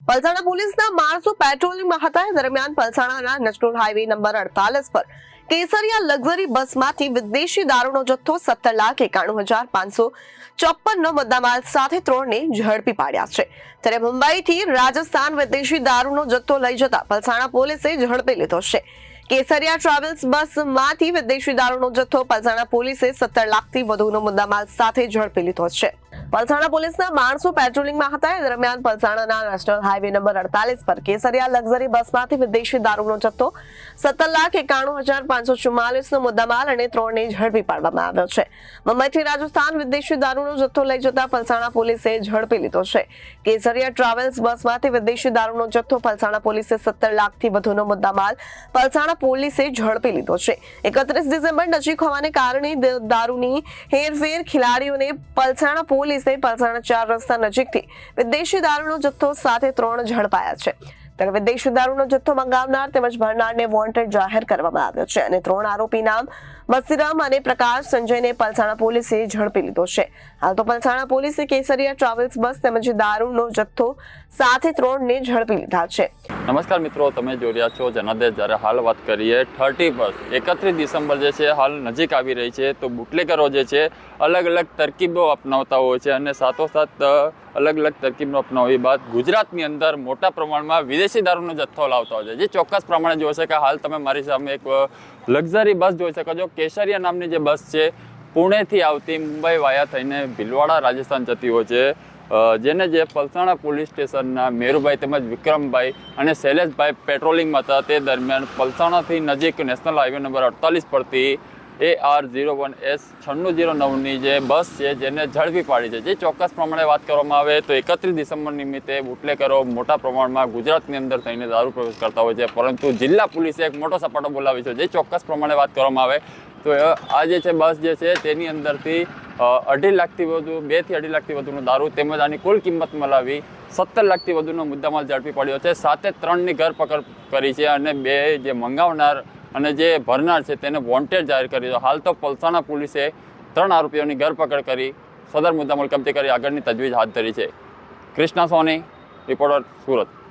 પલસાણા પોલીસના માણસો પેટ્રોલિંગમાં હતા દરમિયાન પલસાણાના નેશનલ હાઈવે નંબર 48 પર કેસરિયા લક્ઝરી બસમાંથી વિદેશી દારૂનો જથ્થો 17,91,554 મુદ્દામાલ સાથે 3 ને ઝડપી પાડ્યા છે। ત્યારે મુંબઈથી રાજસ્થાન વિદેશી દારૂનો જથ્થો લઈ જતા પલસાણા પોલીસે ઝડપી લીધો છે। કેસરિયા ટ્રાવેલ્સ બસમાંથી વિદેશી દારૂનો જથ્થો પલસાણા પોલીસે 17 લાખથી વધુનો મુદ્દામાલ સાથે ઝડપી લીધો છે। પલસાણા પોલીસના માણસો પેટ્રોલિંગમાં હતા દરમિયાન પલસાણાના નેશનલ હાઈવે નંબર 48 પર કેસરિયા લક્ઝરી બસમાંથી વિદેશી દારૂનો જથ્થો 17,91,544 મુદ્દામાલ અને 3 ને ઝડપી પાડવામાં આવ્યો છે। મુંબઈથી રાજસ્થાન વિદેશી દારૂનો જથ્થો લઈ જતા પલસાણા પોલીસે ઝડપી લીધો છે। કેસરિયા ટ્રાવેલ્સ બસમાંથી વિદેશી દારૂનો જથ્થો પલસાણા પોલીસે 17 લાખથી વધુનો મુદ્દામાલ પલસાણા પોલીસે ઝડપી લીધો છે। 31 ડિસેમ્બર નજીક હોવાને કારણે દારૂની હેરફેર ખેલાડીઓને પલસાણા પોલીસે પલસાણા 4 રસ્તા નજીકથી વિદેશી દારૂનો જથ્થો સાથે 3 ઝડપાયા છે। ત્યારે વિદેશી દારૂનો જથ્થો મંગાવનાર તેમજ ભરનારને વોન્ટેડ જાહેર કરવામાં આવ્યો છે અને 3 આરોપી નામ મસીરામ અને પ્રકાશ સંજયને પલસાણા પોલીસે ઝડપી લીધો છે। હાલ તો પલસાણા પોલીસે કેસરિયા ટ્રાવેલ્સ બસ તેમજ દારૂનો જથ્થો સાથે 3 ને ઝડપી લીધા છે। નમસ્કાર મિત્રો, તમે જોઈ રહ્યા છો જનાદેશ। જ્યારે હાલ વાત કરીએ 31 ડિસેમ્બર જે છે હાલ નજીક આવી રહી છે, તો બુટલેગરો જે છે અલગ અલગ તરકીબો અપનાવતા હોય છે અને સાથોસાથ અલગ અલગ તરકીબનો અપનાવી બાદ ગુજરાતની અંદર મોટા પ્રમાણમાં વિદેશી દારૂનો જથ્થો લાવતા હોય છે। જે ચોક્કસ પ્રમાણે જોઈ શકે, હાલ તમે મારી સામે એક લક્ઝરી બસ જોઈ શકો છો। કેસરિયા નામની જે બસ છે પુણેથી આવતી મુંબઈ વાયા થઈને ભીલવાડા રાજસ્થાન જતી હોય છે, જેને જે પલસાણા પોલીસ સ્ટેશનના મેરુભાઈ તેમજ વિક્રમભાઈ અને શૈલેષભાઈ પેટ્રોલિંગમાં હતા તે દરમિયાન પલસાણાથી નજીક નેશનલ હાઈવે નંબર 48 પરથી AR01S9609ની જે બસ છે જેને ઝડપી પાડી છે। જે ચોક્કસ પ્રમાણે વાત કરવામાં આવે તો 31 ડિસેમ્બર નિમિત્તે બુટલેગરો મોટા પ્રમાણમાં ગુજરાતની અંદર થઈને દારૂ પ્રવેશ કરતા હોય છે, પરંતુ જિલ્લા પોલીસે એક મોટો સપાટો બોલાવ્યો છે। જે ચોક્કસ પ્રમાણે વાત કરવામાં આવે તો આ જે છે બસ જે છે તેની અંદરથી 2.5 લાખથી વધુ 2 થી 2.5 લાખથી વધુનો દારૂ તેમજ આની કુલ કિંમત મલાવી 17 લાખથી વધુનો મુદ્દામાલ ઝડપી પડ્યો છે। સાથે 3ની ધરપકડ કરી છે અને 2 જે મંગાવનાર અને જે ભરનાર છે તેને વોન્ટેડ જાહેર કરી છે। હાલ તો પલસાણા પોલીસે 3 આરોપીઓની ધરપકડ કરી સદર મુદ્દામાલ કબજે કરી આગળની તજવીજ હાથ ધરી છે। કૃષ્ણા સોની, રિપોર્ટર, સુરત।